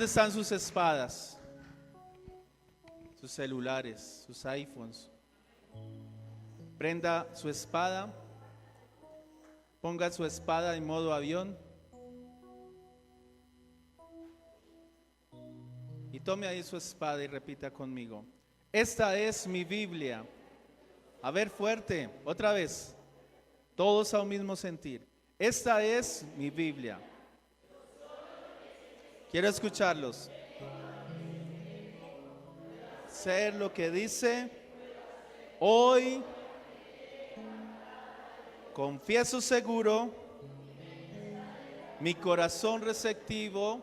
¿Dónde están sus espadas? Sus celulares, sus iPhones. Prenda su espada. Ponga su espada en modo avión. Y tome ahí su espada y repita conmigo. Esta es mi Biblia. A ver, fuerte, otra vez. Todos a un mismo sentir. Esta es mi Biblia. Quiero escucharlos. Ser lo que dice. Hoy confieso seguro. Mi corazón receptivo.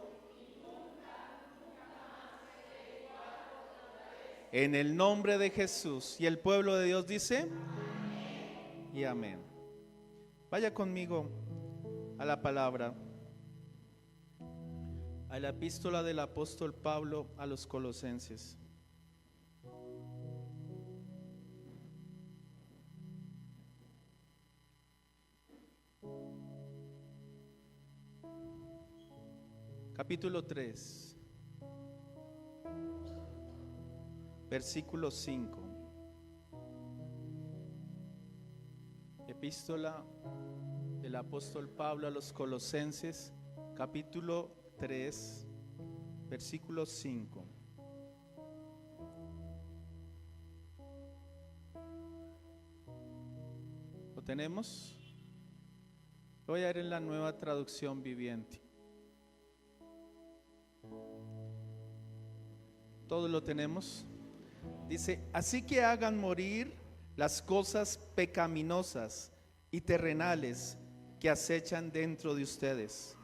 En el nombre de Jesús. Y el pueblo de Dios dice amén. Y amén. Vaya conmigo a la palabra, a la epístola del apóstol Pablo a los Colosenses. Capítulo 3. Versículo 5. Epístola del apóstol Pablo a los Colosenses, capítulo 3, versículo 5. ¿Lo tenemos? Voy a leer en la Nueva Traducción Viviente. ¿Todos lo tenemos? Dice, así que hagan morir las cosas pecaminosas y terrenales que acechan dentro de ustedes.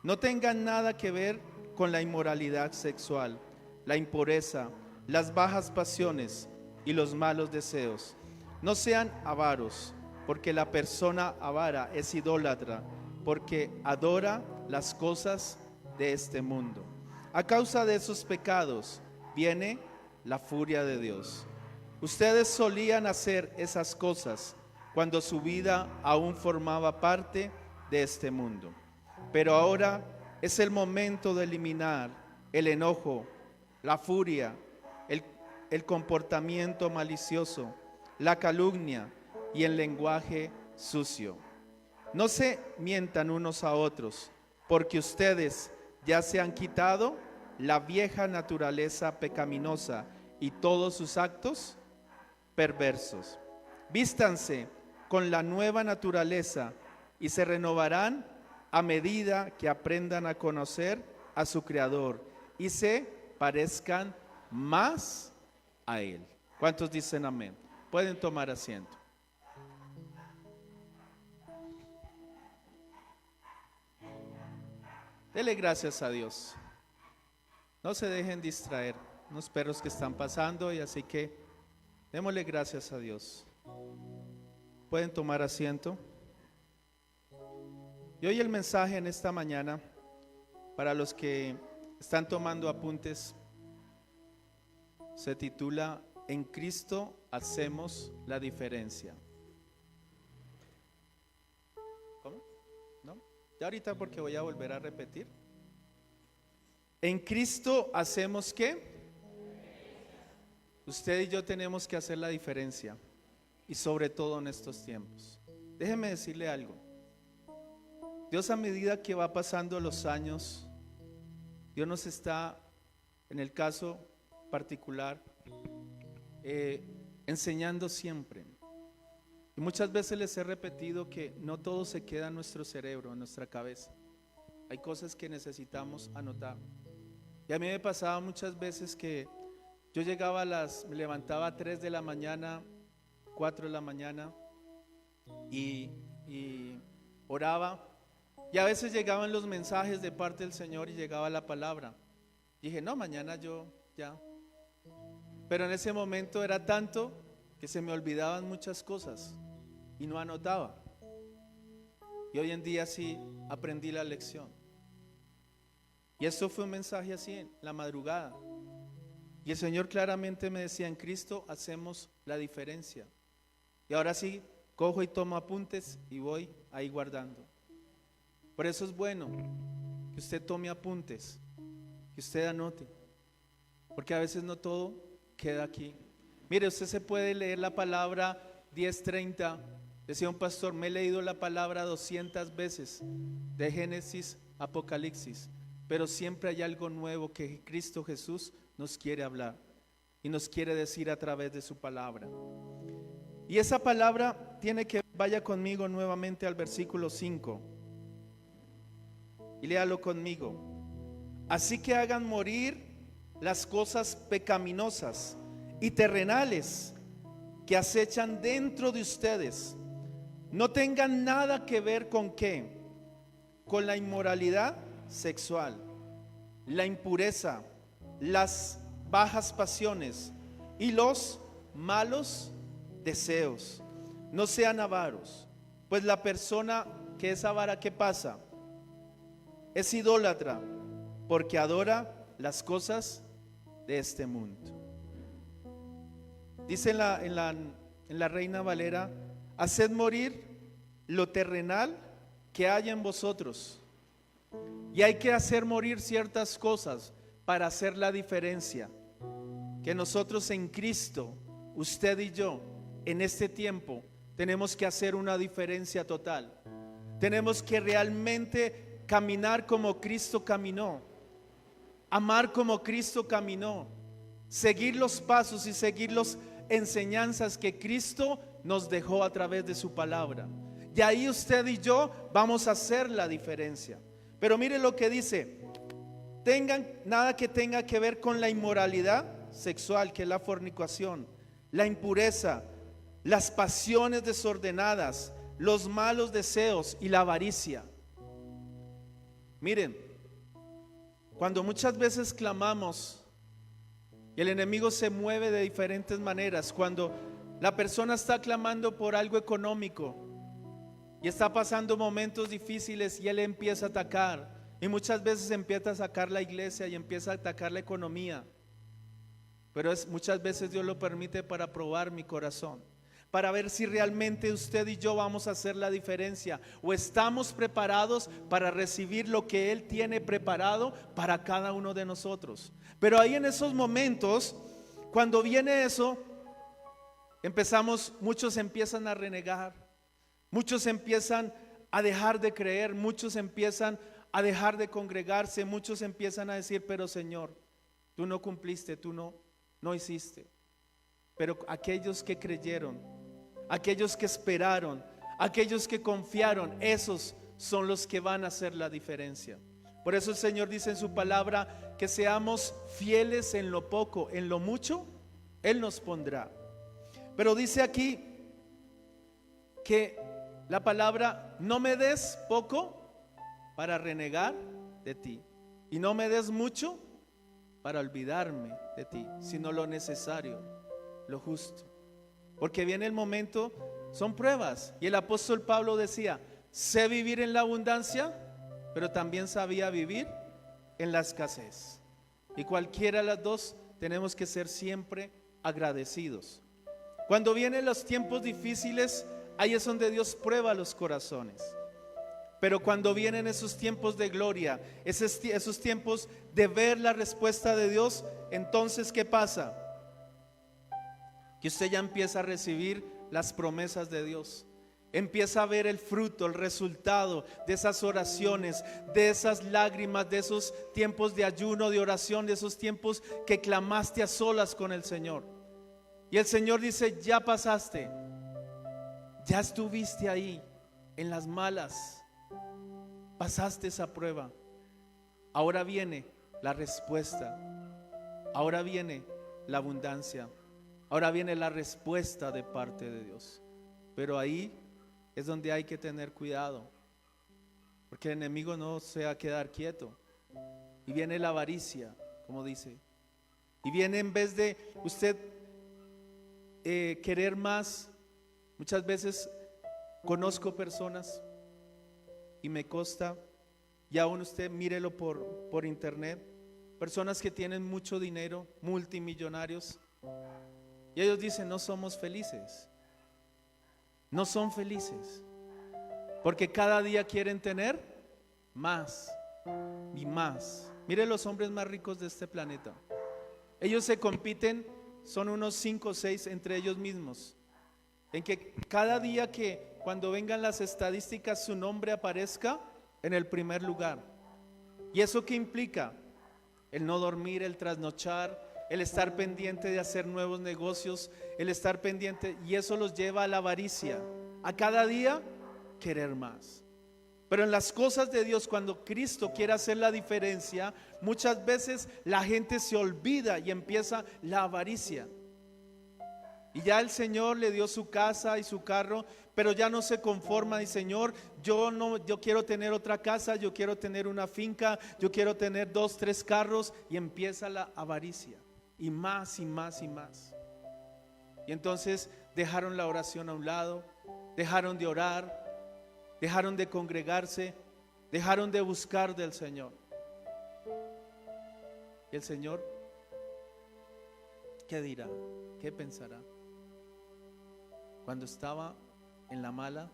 No tengan nada que ver con la inmoralidad sexual, la impureza, las bajas pasiones y los malos deseos. No sean avaros, porque la persona avara es idólatra, porque adora las cosas de este mundo. A causa de esos pecados viene la furia de Dios. Ustedes solían hacer esas cosas cuando su vida aún formaba parte de este mundo. Pero ahora es el momento de eliminar el enojo, la furia, el comportamiento malicioso, la calumnia y el lenguaje sucio. No se mientan unos a otros, porque ustedes ya se han quitado la vieja naturaleza pecaminosa y todos sus actos perversos. Vístanse con la nueva naturaleza y se renovarán a medida que aprendan a conocer a su Creador y se parezcan más a Él. ¿Cuántos dicen amén? Pueden tomar asiento. Dele gracias a Dios. No se dejen distraer, unos perros que están pasando, y así que démosle gracias a Dios. Pueden tomar asiento. Y hoy el mensaje en esta mañana, para los que están tomando apuntes, se titula En Cristo hacemos la diferencia. ¿Cómo? ¿No? Ya ahorita, porque voy a volver a repetir. En Cristo hacemos ¿qué? Usted y yo tenemos que hacer la diferencia, y sobre todo en estos tiempos. Déjeme decirle algo. Dios, a medida que va pasando los años, Dios nos está, en el caso particular, enseñando siempre. Y muchas veces les he repetido que no todo se queda en nuestro cerebro, en nuestra cabeza. Hay cosas que necesitamos anotar. Y a mí me pasaba muchas veces que yo llegaba me levantaba a 3 de la mañana, 4 de la mañana y oraba. Y a veces llegaban los mensajes de parte del Señor y llegaba la palabra. Dije, no, mañana yo ya. Pero en ese momento era tanto que se me olvidaban muchas cosas y no anotaba. Y hoy en día sí aprendí la lección. Y esto fue un mensaje así en la madrugada. Y el Señor claramente me decía, en Cristo hacemos la diferencia. Y ahora sí, cojo y tomo apuntes y voy ahí guardando. Por eso es bueno que usted tome apuntes, que usted anote, porque a veces no todo queda aquí. Mire, usted se puede leer la palabra 10:30. Decía un pastor, me he leído la palabra 200 veces, de Génesis a Apocalipsis, pero siempre hay algo nuevo que Cristo Jesús nos quiere hablar y nos quiere decir a través de su palabra. Y esa palabra tiene que, vaya conmigo nuevamente al versículo 5 y léalo conmigo. Así que hagan morir las cosas pecaminosas y terrenales que acechan dentro de ustedes. No tengan nada que ver con ¿qué? Con la inmoralidad sexual, la impureza, las bajas pasiones y los malos deseos. No sean avaros, pues la persona que es avara, ¿qué pasa? Es idólatra, porque adora las cosas de este mundo. Dice en la Reina Valera: haced morir lo terrenal que haya en vosotros. Y hay que hacer morir ciertas cosas para hacer la diferencia. Que nosotros en Cristo, usted y yo, en este tiempo, tenemos que hacer una diferencia total. Tenemos que realmente caminar como Cristo caminó, amar como Cristo caminó, seguir los pasos y seguir las enseñanzas que Cristo nos dejó a través de su palabra. Y ahí usted y yo vamos a hacer la diferencia. Pero mire lo que dice: tengan nada que tenga que ver con la inmoralidad sexual, que es la fornicación, la impureza, las pasiones desordenadas, los malos deseos y la avaricia. Miren, cuando muchas veces clamamos y el enemigo se mueve de diferentes maneras, cuando la persona está clamando por algo económico y está pasando momentos difíciles y él empieza a atacar, y muchas veces empieza a sacar la iglesia y empieza a atacar la economía, pero muchas veces Dios lo permite para probar mi corazón, para ver si realmente usted y yo vamos a hacer la diferencia, o estamos preparados para recibir lo que Él tiene preparado para cada uno de nosotros. Pero ahí en esos momentos, cuando viene eso, muchos empiezan a renegar, muchos empiezan a dejar de creer, muchos empiezan a dejar de congregarse, muchos empiezan a decir: pero Señor, tú no cumpliste, tú no hiciste. Pero aquellos que creyeron, aquellos que esperaron, aquellos que confiaron, esos son los que van a hacer la diferencia. Por eso el Señor dice en su palabra que seamos fieles en lo poco, en lo mucho Él nos pondrá. Pero dice aquí que la palabra: no me des poco para renegar de ti, y no me des mucho para olvidarme de ti, sino lo necesario, lo justo. Porque viene el momento, son pruebas, y el apóstol Pablo decía: sé vivir en la abundancia, pero también sabía vivir en la escasez. Y cualquiera de las dos tenemos que ser siempre agradecidos. Cuando vienen los tiempos difíciles, ahí es donde Dios prueba los corazones. Pero cuando vienen esos tiempos de gloria, esos tiempos de ver la respuesta de Dios, entonces ¿qué pasa? Que usted ya empieza a recibir las promesas de Dios. Empieza a ver el fruto, el resultado de esas oraciones, de esas lágrimas, de esos tiempos de ayuno, de oración, de esos tiempos que clamaste a solas con el Señor. Y el Señor dice: ya pasaste, ya estuviste ahí en las malas, pasaste esa prueba. Ahora viene la respuesta, ahora viene la abundancia, ahora viene la respuesta de parte de Dios. Pero ahí es donde hay que tener cuidado, porque el enemigo no se va a quedar quieto. Y viene la avaricia, como dice, y viene, en vez de usted querer más. Muchas veces conozco personas, y me consta, y aún usted mírelo por internet, personas que tienen mucho dinero, multimillonarios, y ellos dicen: no somos felices. No son felices, porque cada día quieren tener más y más. Mire los hombres más ricos de este planeta. Ellos se compiten, son unos 5 o 6 entre ellos mismos, en que cada día que cuando vengan las estadísticas su nombre aparezca en el primer lugar. ¿Y eso qué implica? El no dormir, el trasnochar, el estar pendiente de hacer nuevos negocios, el estar pendiente, y eso los lleva a la avaricia, a cada día querer más. Pero en las cosas de Dios, cuando Cristo quiere hacer la diferencia, muchas veces la gente se olvida y empieza la avaricia. Y ya el Señor le dio su casa y su carro, pero ya no se conforma. Y Señor, yo quiero tener otra casa, yo quiero tener una finca, yo quiero tener 2, 3 carros, y empieza la avaricia, y más y más y más. Y entonces dejaron la oración a un lado, dejaron de orar, dejaron de congregarse, dejaron de buscar del Señor. Y el Señor, ¿qué dirá? ¿Qué pensará? Cuando estaba en la mala,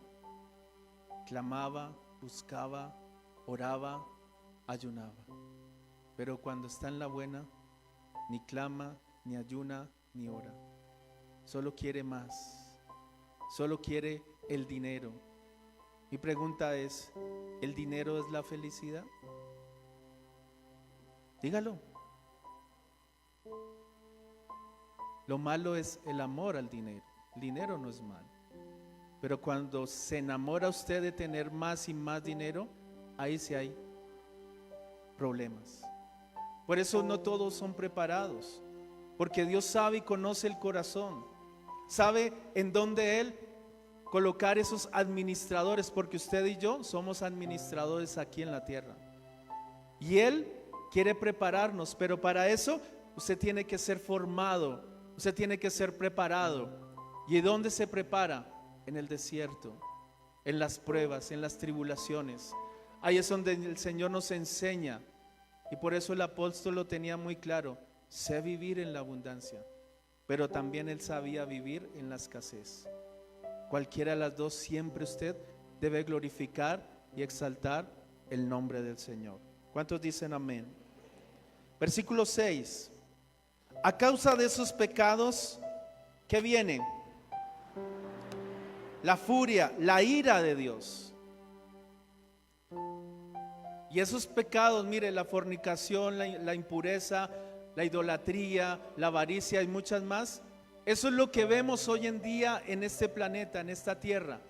clamaba, buscaba, oraba, ayunaba. Pero cuando está en la buena, ni clama, ni ayuna, ni ora. Solo quiere más, solo quiere el dinero. Mi pregunta es, ¿el dinero es la felicidad? Dígalo. Lo malo es el amor al dinero. El dinero no es malo, pero cuando se enamora usted de tener más y más dinero, ahí sí hay problemas. Por eso no todos son preparados, porque Dios sabe y conoce el corazón, sabe en dónde Él colocar esos administradores, porque usted y yo somos administradores aquí en la tierra, y Él quiere prepararnos, pero para eso usted tiene que ser formado, usted tiene que ser preparado. ¿Y dónde se prepara? En el desierto, en las pruebas, en las tribulaciones. Ahí es donde el Señor nos enseña. Y por eso el apóstol lo tenía muy claro: sé vivir en la abundancia, pero también él sabía vivir en la escasez. Cualquiera de las dos, siempre usted debe glorificar y exaltar el nombre del Señor. ¿Cuántos dicen amén? Versículo 6. A causa de esos pecados, ¿qué viene? La furia, la ira de Dios. Y esos pecados, mire, la fornicación, la impureza, la idolatría, la avaricia y muchas más, eso es lo que vemos hoy en día en este planeta, en esta tierra.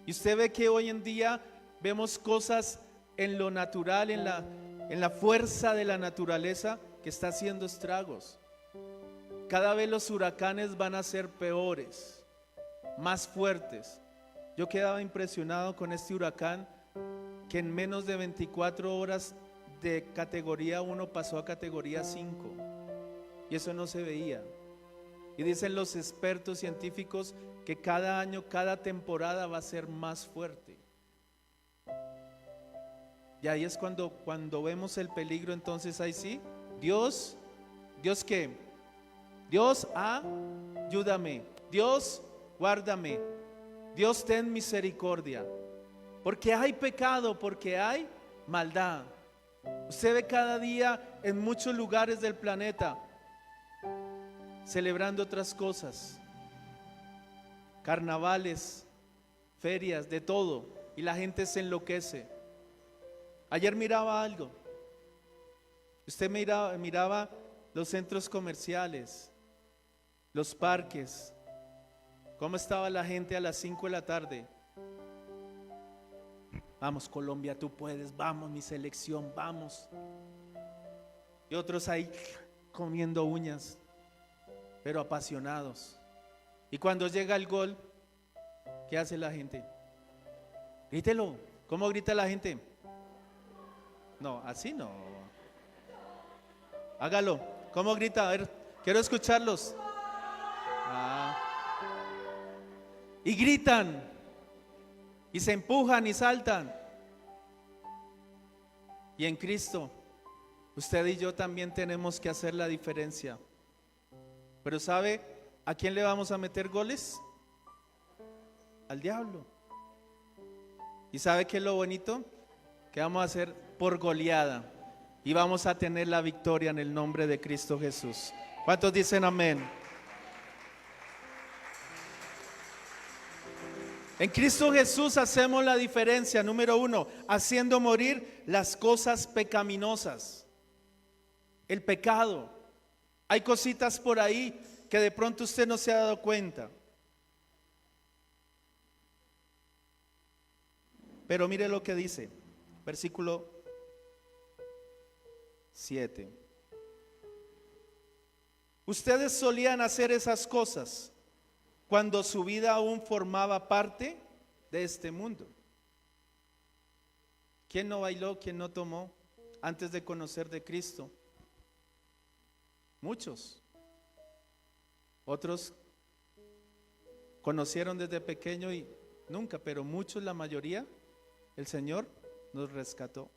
Y usted ve que hoy en día vemos cosas en lo natural, en la fuerza de la naturaleza, que está haciendo estragos. Cada vez los huracanes van a ser peores, más fuertes. Yo quedaba impresionado con este huracán, que en menos de 24 horas de categoría 1 pasó a categoría 5, y eso no se veía. Y dicen los expertos científicos que cada año, cada temporada va a ser más fuerte. Y ahí es cuando vemos el peligro. Entonces ahí sí, Dios ¿qué? Dios, ayúdame. Dios, guárdame. Dios, ten misericordia. Porque hay pecado, porque hay maldad. Usted ve cada día en muchos lugares del planeta celebrando otras cosas, carnavales, ferias, de todo, y la gente se enloquece. Ayer miraba algo. Usted miraba los centros comerciales, los parques, cómo estaba la gente a las 5 de la tarde. Vamos Colombia, tú puedes, vamos mi selección, vamos. Y otros ahí comiendo uñas, pero apasionados. Y cuando llega el gol, ¿qué hace la gente? Grítelo. ¿Cómo grita la gente? No, así no. Hágalo. ¿Cómo grita? A ver, quiero escucharlos. Y gritan, y se empujan y saltan. Y en Cristo, usted y yo también tenemos que hacer la diferencia. Pero ¿sabe a quién le vamos a meter goles? Al diablo. ¿Y sabe qué es lo bonito? que vamos a hacer por goleada y vamos a tener la victoria en el nombre de Cristo Jesús. ¿Cuántos dicen amén? En Cristo Jesús hacemos la diferencia, número 1, haciendo morir las cosas pecaminosas, el pecado. Hay cositas por ahí que de pronto usted no se ha dado cuenta. Pero mire lo que dice, versículo 7. Ustedes solían hacer esas cosas cuando su vida aún formaba parte de este mundo. ¿Quién no bailó? ¿Quién no tomó antes de conocer de Cristo? Muchos. Otros conocieron desde pequeño y nunca, pero muchos, la mayoría, el Señor nos rescató.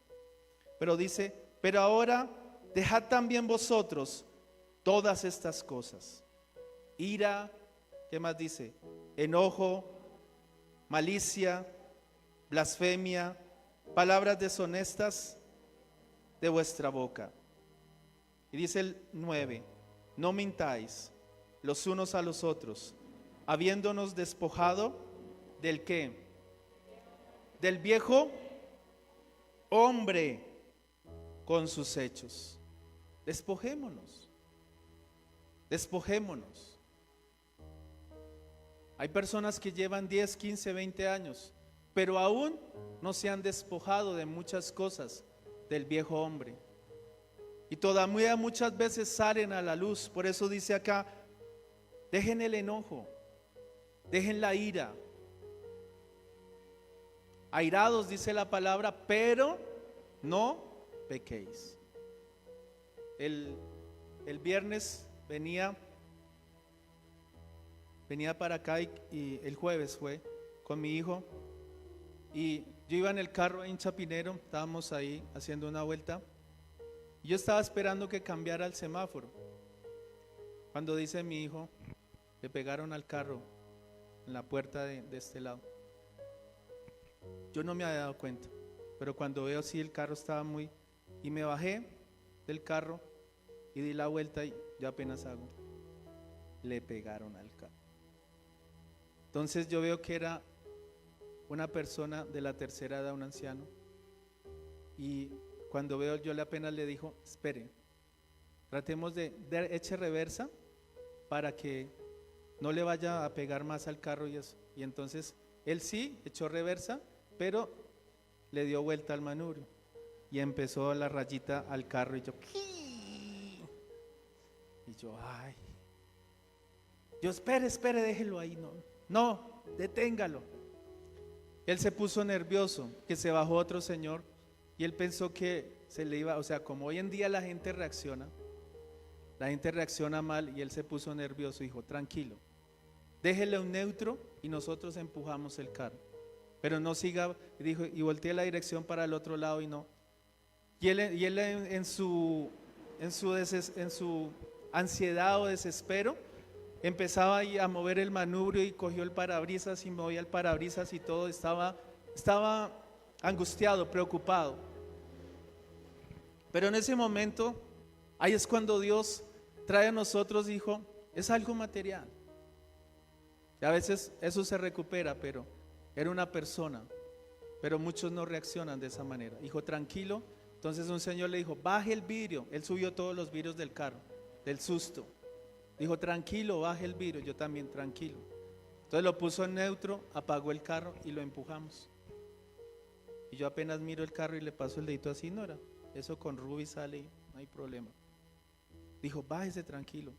Pero dice, pero ahora dejad también vosotros todas estas cosas: ira, ¿qué más dice? Enojo, malicia, blasfemia, palabras deshonestas de vuestra boca. Y dice el 9, no mintáis los unos a los otros, habiéndonos despojado del ¿qué? Del viejo hombre con sus hechos. Despojémonos. Despojémonos. Hay personas que llevan 10, 15, 20 años, pero aún no se han despojado de muchas cosas del viejo hombre. Y todavía muchas veces salen a la luz. Por eso dice acá, dejen el enojo, dejen la ira. Airados, dice la palabra, pero no pequéis. El viernes venía para acá y el jueves fue con mi hijo y yo iba en el carro en Chapinero, estábamos ahí haciendo una vuelta y yo estaba esperando que cambiara el semáforo. Cuando dice mi hijo, le pegaron al carro en la puerta de este lado. Yo no me había dado cuenta, pero cuando veo si el carro estaba muy... Y me bajé del carro y di la vuelta y yo apenas hago. Le pegaron al carro. Entonces yo veo que era una persona de la tercera edad, un anciano. Y cuando veo, yo apenas le dijo, espere, tratemos de eche reversa para que no le vaya a pegar más al carro y eso. Y entonces él sí echó reversa, pero le dio vuelta al manubrio y empezó la rayita al carro y yo, ay, yo espere, déjelo ahí, no, deténgalo. Él se puso nervioso, que se bajó otro señor y él pensó que se le iba, o sea, como hoy en día la gente reacciona mal y él se puso nervioso y dijo, tranquilo, déjele un neutro y nosotros empujamos el carro. Pero no siga, dijo, y volteé la dirección para el otro lado y no. Y él en su ansiedad o desespero, empezaba ahí a mover el manubrio y cogió el parabrisas y movía el parabrisas y todo, estaba angustiado, preocupado. Pero en ese momento, ahí es cuando Dios trae a nosotros, hijo, es algo material. Y a veces eso se recupera, pero era una persona, pero muchos no reaccionan de esa manera. Hijo, tranquilo. Entonces un señor le dijo, baje el vidrio. Él subió todos los vidrios del carro, del susto. Dijo, tranquilo, baje el vidrio. Yo también, tranquilo. Entonces lo puso en neutro, apagó el carro y lo empujamos. Y yo apenas miro el carro y le paso el dedito así, no era. Eso con Ruby sale y no hay problema. Dijo, bájese tranquilo.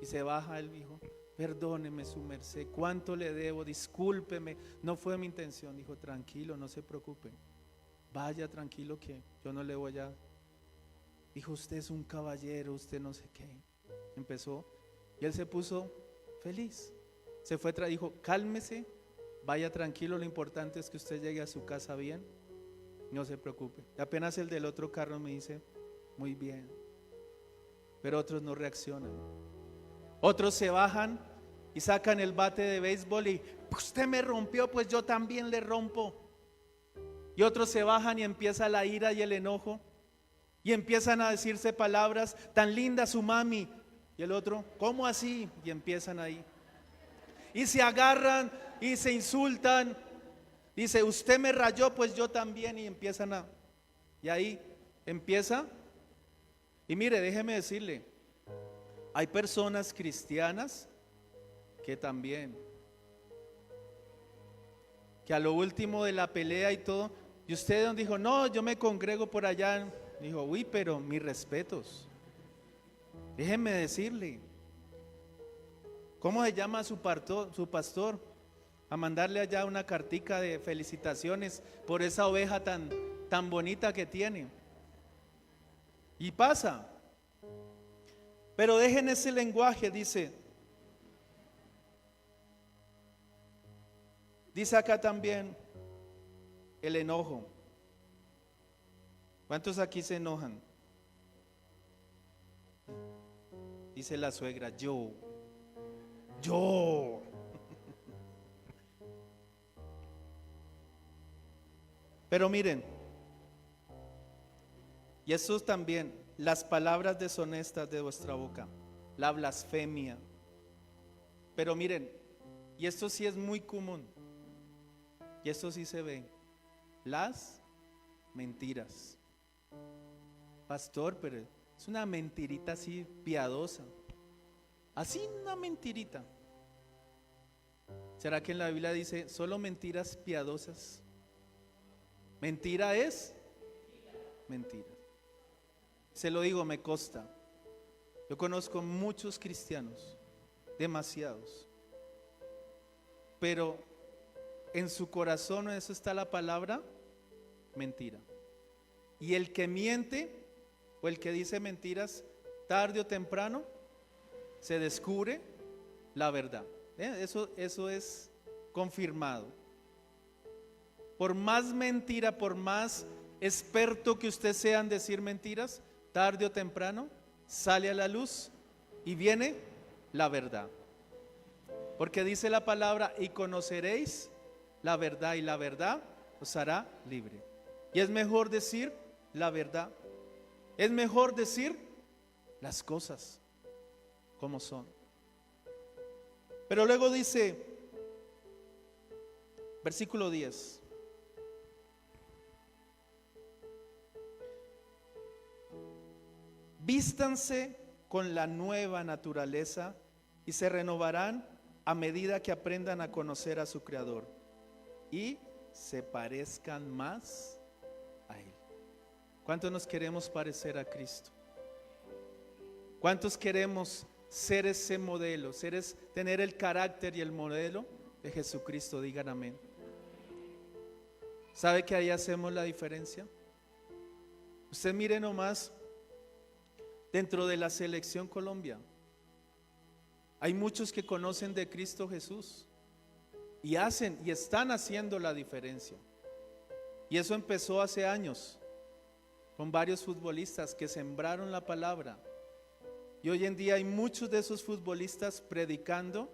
Y se baja, él dijo, perdóneme su merced, cuánto le debo, discúlpeme, no fue mi intención. Dijo, tranquilo, no se preocupe, vaya tranquilo que yo no le voy a... Dijo, usted es un caballero, usted no sé qué. Empezó y él se puso feliz. Se fue, dijo, cálmese, vaya tranquilo, lo importante es que usted llegue a su casa bien, no se preocupe. Y apenas el del otro carro me dice, muy bien. Pero otros no reaccionan. Otros se bajan y sacan el bate de béisbol y usted me rompió, pues yo también le rompo. Y otros se bajan y empieza la ira y el enojo. Y empiezan a decirse palabras, tan linda su mami. Y el otro, ¿cómo así? Y empiezan ahí. Y se agarran y se insultan. Dice, usted me rayó, pues yo también. Y empiezan a... Y ahí empieza. Y mire, déjeme decirle, hay personas cristianas que también, que a lo último de la pelea y todo, y usted dijo, no, yo me congrego por allá. Dijo, uy, pero mis respetos. Déjeme decirle, ¿cómo se llama su pastor? A mandarle allá una cartica de felicitaciones por esa oveja tan bonita que tiene. Y pasa. Pero dejen ese lenguaje, dice acá también el enojo. ¿Cuántos aquí se enojan? Dice la suegra, yo. Pero miren, y eso también, las palabras deshonestas de vuestra boca, la blasfemia. Pero miren, y esto sí es muy común, y esto sí se ve, las mentiras. Pastor, pero es una mentirita así piadosa, así una mentirita. ¿Será que en la Biblia dice solo mentiras piadosas? Mentira es mentira. Se lo digo, me consta. Yo conozco muchos cristianos, demasiados, pero en su corazón, eso está la palabra mentira. Y el que miente o el que dice mentiras, tarde o temprano se descubre la verdad. Eso es confirmado. Por más mentira, por más experto que usted sea en decir mentiras, tarde o temprano sale a la luz y viene la verdad. Porque dice la palabra, y conoceréis la verdad, y la verdad os hará libre. Y es mejor decir la verdad. Es mejor decir las cosas como son. Pero luego dice, versículo 10. Vístanse con la nueva naturaleza y se renovarán a medida que aprendan a conocer a su Creador y se parezcan más a Él. ¿Cuántos nos queremos parecer a Cristo? ¿Cuántos queremos ser ese modelo, tener el carácter y el modelo de Jesucristo? Digan amén. ¿Sabe que ahí hacemos la diferencia? Usted mire nomás, dentro de la selección Colombia, hay muchos que conocen de Cristo Jesús y hacen y están haciendo la diferencia. Y eso empezó hace años con varios futbolistas que sembraron la palabra. Y hoy en día hay muchos de esos futbolistas predicando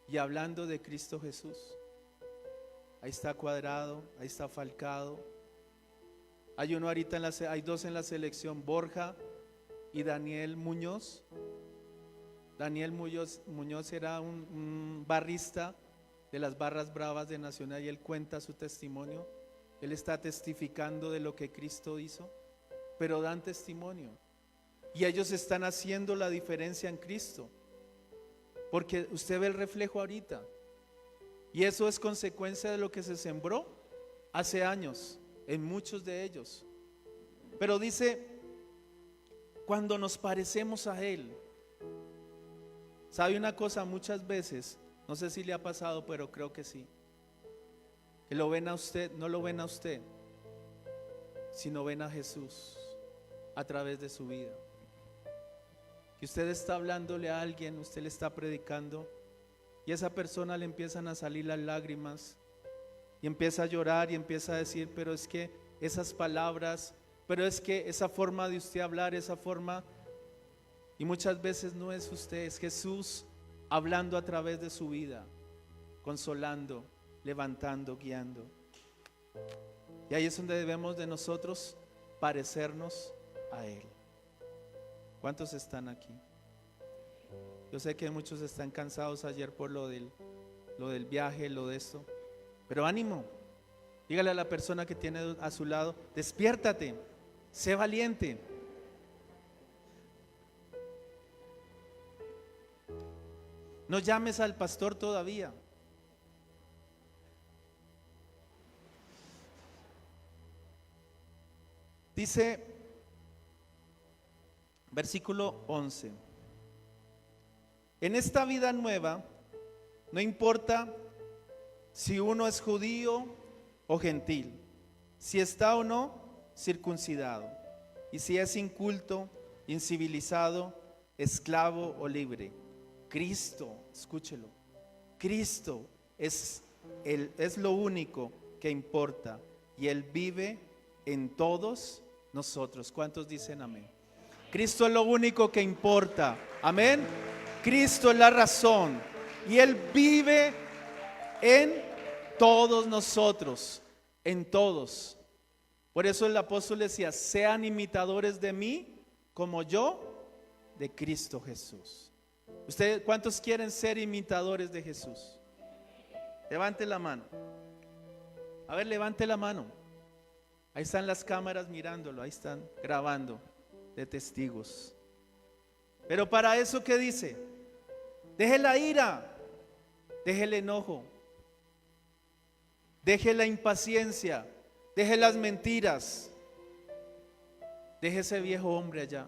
y hablando de Cristo Jesús. Ahí está Cuadrado, ahí está Falcao. Hay uno ahorita hay dos en la selección, Borja y Daniel Muñoz. Daniel Muñoz era un barrista de las barras bravas de Nacional y él cuenta su testimonio. Él está testificando de lo que Cristo hizo, pero dan testimonio. Y ellos están haciendo la diferencia en Cristo, porque usted ve el reflejo ahorita. Y eso es consecuencia de lo que se sembró hace años en muchos de ellos. Pero dice, cuando nos parecemos a Él. ¿Sabe una cosa? Muchas veces, no sé si le ha pasado, pero creo que sí, que lo ven a usted, no lo ven a usted, sino ven a Jesús a través de su vida. Que usted está hablándole a alguien, usted le está predicando y a esa persona le empiezan a salir las lágrimas y empieza a llorar y empieza a decir, pero es que esas palabras, pero es que esa forma de usted hablar, esa forma, y muchas veces no es usted, es Jesús hablando a través de su vida, consolando, levantando, guiando. Y ahí es donde debemos de nosotros parecernos a Él. ¿Cuántos están aquí? Yo sé que muchos están cansados ayer por lo del viaje, lo de esto. Pero ánimo. Dígale a la persona que tiene a su lado, despiértate, sé valiente. No llames al pastor todavía. Dice, versículo 11. En esta vida nueva, no importa si uno es judío o gentil, si está o no circuncidado, y si es inculto, incivilizado, esclavo o libre. Cristo, escúchelo, Cristo es lo único que importa, y Él vive en todos nosotros. ¿Cuántos dicen amén? Cristo es lo único que importa, amén. Cristo es la razón, y Él vive en todos nosotros, en todos. Por eso el apóstol decía, sean imitadores de mí como yo de Cristo Jesús. ¿Ustedes cuántos quieren ser imitadores de Jesús? Levante la mano. A ver, levante la mano. Ahí están las cámaras mirándolo, ahí están grabando de testigos. Pero para eso, ¿qué dice? Deje la ira, deje el enojo, deje la impaciencia, deje las mentiras, deje ese viejo hombre allá.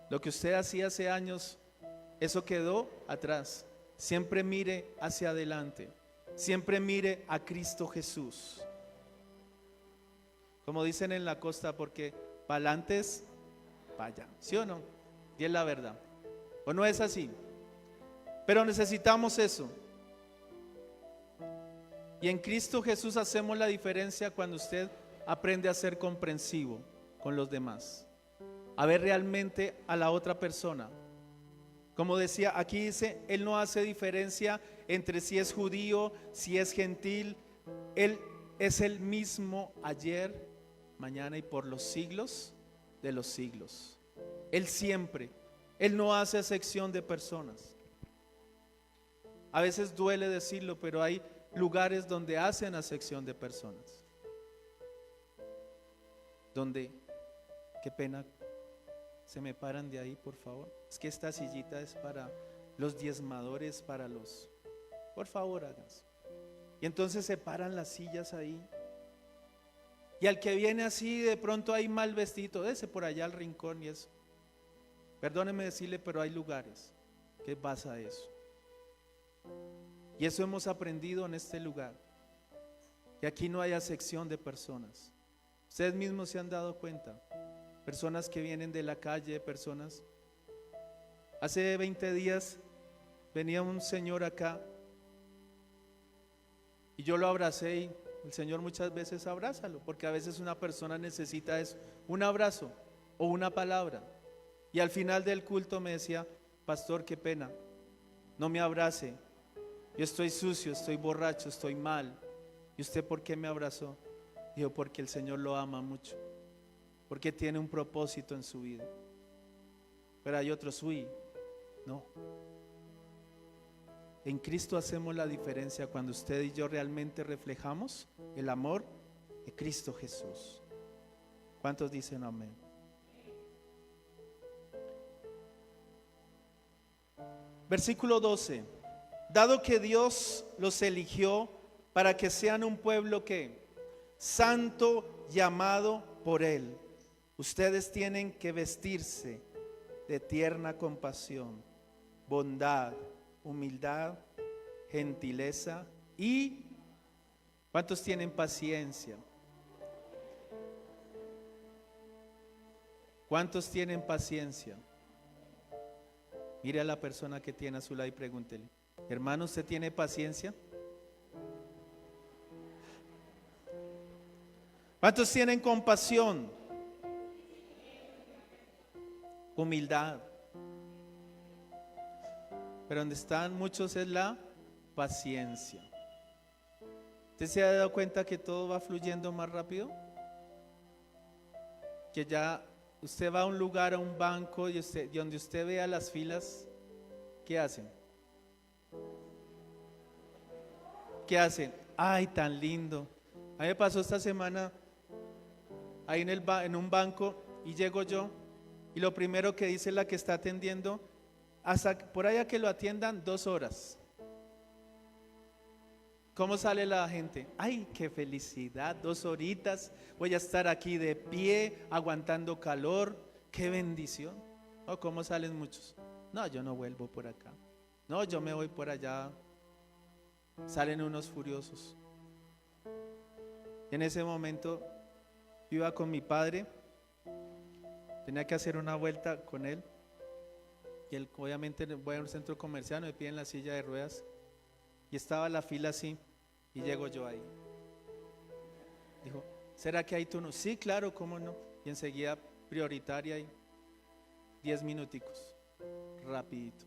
Lo que usted hacía hace años, eso quedó atrás. Siempre mire hacia adelante, siempre mire a Cristo Jesús. Como dicen en la costa, porque para adelante es para allá, ¿sí o no? Y es la verdad, ¿o no es así? Pero necesitamos eso. Y en Cristo Jesús hacemos la diferencia cuando usted aprende a ser comprensivo con los demás, a ver realmente a la otra persona. Como decía, aquí dice, Él no hace diferencia entre si es judío, si es gentil. Él es el mismo ayer, mañana y por los siglos de los siglos. Él siempre, Él no hace excepción de personas. A veces duele decirlo, pero hay lugares donde hacen acepción de personas. Donde, qué pena, se me paran de ahí, por favor. Es que esta sillita es para los diezmadores, para los... Por favor, háganse. Y entonces se paran las sillas ahí. Y al que viene así, de pronto hay mal vestido, ese por allá al rincón y eso. Perdóneme decirle, pero hay lugares que pasa eso. Y eso hemos aprendido en este lugar. Que aquí no hay acepción de personas. Ustedes mismos se han dado cuenta. Personas que vienen de la calle, personas. Hace 20 días venía un señor acá y yo lo abracé, y el Señor muchas veces abrázalo, porque a veces una persona necesita eso, un abrazo o una palabra. Y al final del culto me decía, pastor, qué pena, no me abrace, yo estoy sucio, estoy borracho, estoy mal. ¿Y usted por qué me abrazó? Dijo, porque el Señor lo ama mucho, porque tiene un propósito en su vida. Pero hay otros, uy, no. En Cristo hacemos la diferencia cuando usted y yo realmente reflejamos el amor de Cristo Jesús. ¿Cuántos dicen amén? Versículo 12. Dado que Dios los eligió para que sean un pueblo que santo, llamado por Él, ustedes tienen que vestirse de tierna compasión, bondad, humildad, gentileza y ¿cuántos tienen paciencia? ¿Cuántos tienen paciencia? Mire a la persona que tiene a su lado y pregúntele, hermano, ¿usted tiene paciencia? ¿Cuántos tienen compasión? Humildad. Pero donde están muchos es la paciencia. ¿Usted se ha dado cuenta que todo va fluyendo más rápido? Que ya usted va a un lugar, a un banco, y donde usted vea las filas, ¿qué hacen? ¿Qué hacen? Ay, tan lindo. A mí me pasó esta semana ahí en un banco y llego yo y lo primero que dice la que está atendiendo, hasta por allá que lo atiendan 2 horas. ¿Cómo sale la gente? Ay, qué felicidad, 2 horitas, voy a estar aquí de pie, aguantando calor, qué bendición. ¿O cómo salen muchos? No, yo no vuelvo por acá. No, yo me voy por allá. Salen unos furiosos. En ese momento iba con mi padre, tenía que hacer una vuelta con él y él, obviamente voy a un centro comercial, me piden la silla de ruedas y estaba la fila así y llego yo ahí. Dijo, ¿será que hay turno? Sí, claro, cómo no. Y enseguida prioritaria y 10 minuticos, rapidito.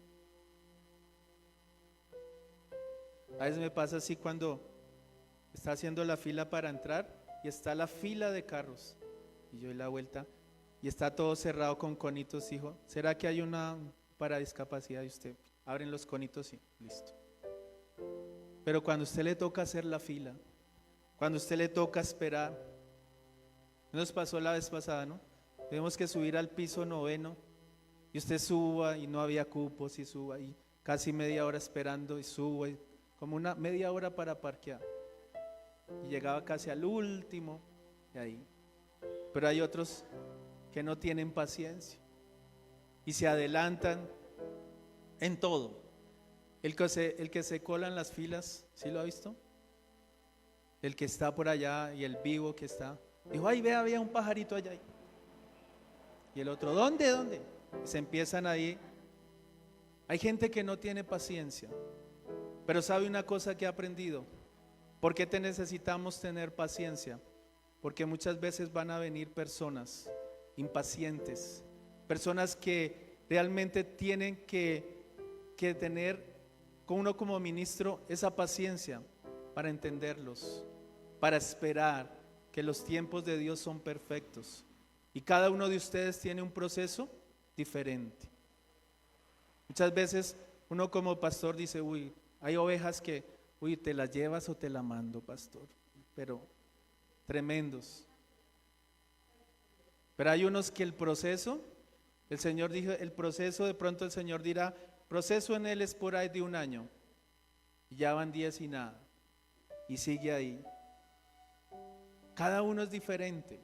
A veces me pasa así cuando está haciendo la fila para entrar y está la fila de carros y yo doy la vuelta y está todo cerrado con conitos, hijo. ¿Será que hay una para discapacidad? Y usted abren los conitos y listo. Pero cuando a usted le toca hacer la fila, cuando a usted le toca esperar, nos pasó la vez pasada, ¿no? Tuvimos que subir al piso 9 y usted suba y no había cupos y suba y casi media hora esperando y suba y como una media hora para parquear y llegaba casi al último y ahí. Pero hay otros que no tienen paciencia y se adelantan en todo. El que se cola en las filas, ¿sí lo ha visto? El que está por allá y el vivo que está. Dijo, ay, ve, había un pajarito allá. Y el otro, ¿dónde? Y se empiezan ahí. Hay gente que no tiene paciencia. Pero sabe una cosa que he aprendido. ¿Por qué te necesitamos tener paciencia? Porque muchas veces van a venir personas impacientes, personas que realmente tienen que tener con uno como ministro esa paciencia para entenderlos, para esperar que los tiempos de Dios son perfectos y cada uno de ustedes tiene un proceso diferente. Muchas veces uno como pastor dice, uy, hay ovejas que, uy, te las llevas o te la mando, pastor, pero tremendos. Pero hay unos que el proceso, el Señor dijo, el proceso, de pronto el Señor dirá, proceso en él es por ahí de 1 año, y ya van 10 y nada, y sigue ahí. Cada uno es diferente.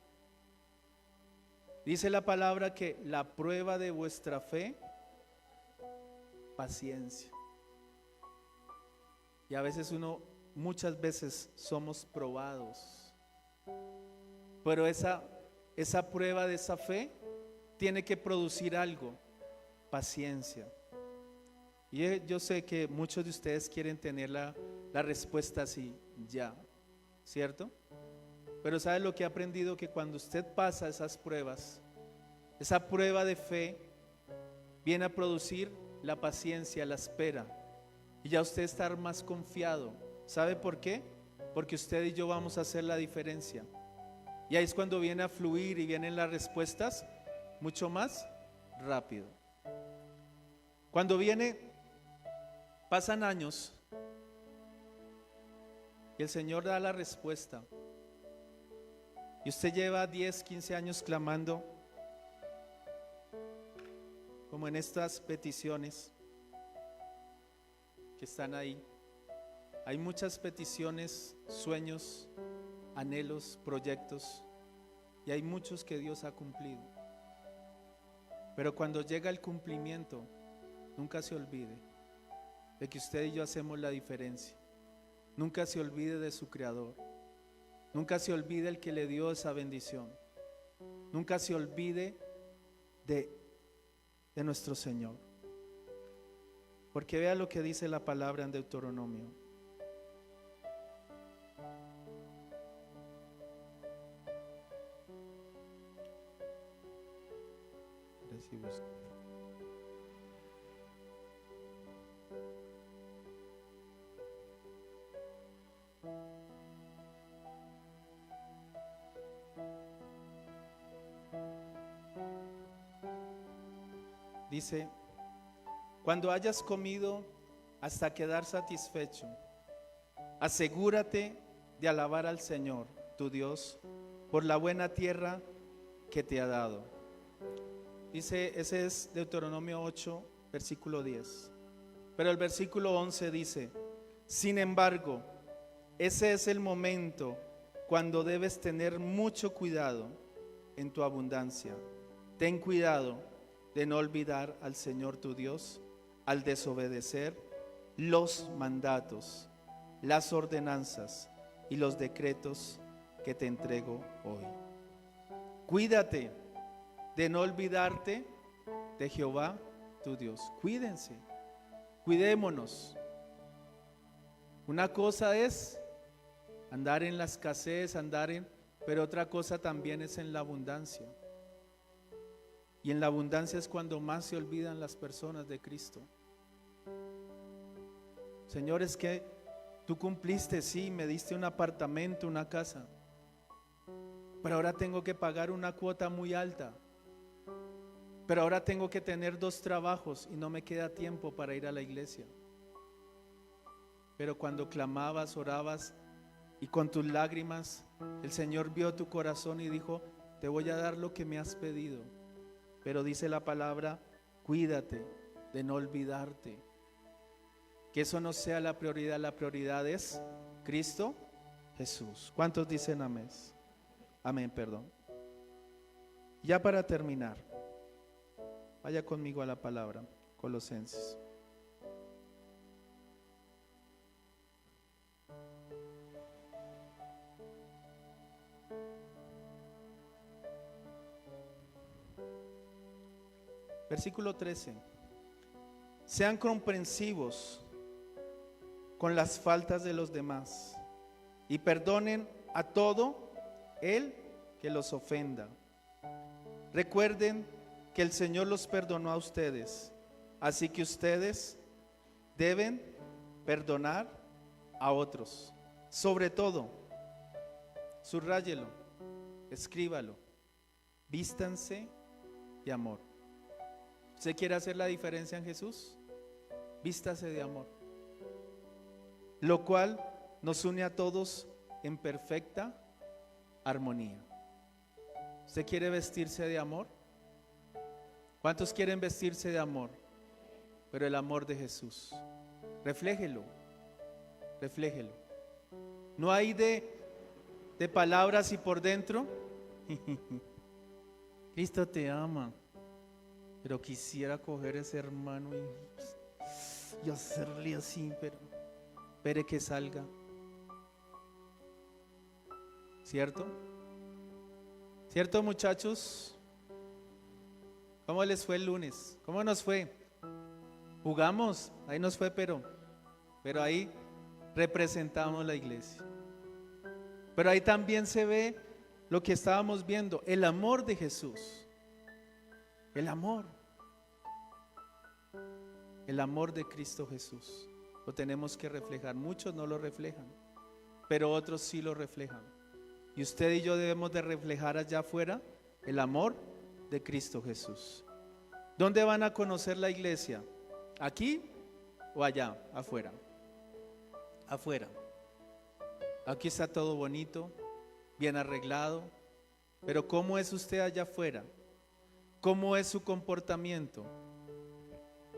Dice la palabra que la prueba de vuestra fe, paciencia. Y a veces muchas veces somos probados, pero esa prueba de esa fe tiene que producir algo, paciencia. Y yo sé que muchos de ustedes quieren tener la respuesta así, ya, ¿cierto? Pero ¿sabe lo que he aprendido? Que cuando usted pasa esas pruebas, esa prueba de fe viene a producir la paciencia, la espera, y ya usted estar más confiado. ¿Sabe por qué? Porque usted y yo vamos a hacer la diferencia. Y ahí es cuando viene a fluir y vienen las respuestas mucho más rápido. Cuando pasan años y el Señor da la respuesta y usted lleva 10, 15 años clamando como en estas peticiones que están ahí. Hay muchas peticiones, sueños, anhelos, proyectos, y hay muchos que Dios ha cumplido. Pero cuando llega el cumplimiento, nunca se olvide de que usted y yo hacemos la diferencia. Nunca se olvide de su Creador. Nunca se olvide el que le dio esa bendición. Nunca se olvide de nuestro Señor. Porque vea lo que dice la palabra en Deuteronomio. Dice, cuando hayas comido hasta quedar satisfecho, asegúrate de alabar al Señor, tu Dios, por la buena tierra que te ha dado. Dice, ese es Deuteronomio 8, versículo 10. Pero el versículo 11 dice, sin embargo, ese es el momento cuando debes tener mucho cuidado en tu abundancia. Ten cuidado de no olvidar al Señor tu Dios al desobedecer los mandatos, las ordenanzas y los decretos que te entrego hoy. Cuídate de no olvidarte de Jehová tu Dios. Cuídense, cuidémonos. Una cosa es andar en la escasez, pero otra cosa también es en la abundancia. Y en la abundancia es cuando más se olvidan las personas de Cristo. Señor, es que tú cumpliste, sí, me diste un apartamento, una casa, pero ahora tengo que pagar una cuota muy alta. Pero ahora tengo que tener 2 trabajos y no me queda tiempo para ir a la iglesia. Pero cuando clamabas, orabas y con tus lágrimas, el Señor vio tu corazón y dijo, te voy a dar lo que me has pedido. Pero dice la palabra, cuídate de no olvidarte. Que eso no sea la prioridad es Cristo Jesús. ¿Cuántos dicen amén? Amén, perdón. Ya para terminar, vaya conmigo a la palabra, Colosenses. Versículo 13. Sean comprensivos con las faltas de los demás y perdonen a todo el que los ofenda. Recuerden que el Señor los perdonó a ustedes, así que ustedes deben perdonar a otros. Sobre todo, subráyelo, escríbalo, vístanse de amor. ¿Usted quiere hacer la diferencia en Jesús? Vístase de amor, lo cual nos une a todos en perfecta armonía. ¿Usted quiere vestirse de amor? ¿Cuántos quieren vestirse de amor? Pero el amor de Jesús, refléjelo, refléjelo. No hay de palabras y por dentro. Cristo te ama, pero quisiera coger ese hermano y hacerle así, pero espere que salga. ¿Cierto? ¿Cierto, muchachos? ¿Cómo les fue el lunes? ¿Cómo nos fue? Jugamos, ahí nos fue, pero ahí representamos la iglesia. Pero ahí también se ve lo que estábamos viendo, el amor de Jesús. El amor de Cristo Jesús. Lo tenemos que reflejar. Muchos no lo reflejan, pero otros sí lo reflejan. Y usted y yo debemos de reflejar allá afuera el amor de Cristo Jesús. ¿Dónde van a conocer la iglesia? ¿Aquí o allá, afuera? Afuera. Aquí está todo bonito, bien arreglado, pero ¿cómo es usted allá afuera? ¿Cómo es su comportamiento?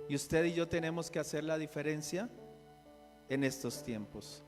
Y usted y yo tenemos que hacer la diferencia en estos tiempos.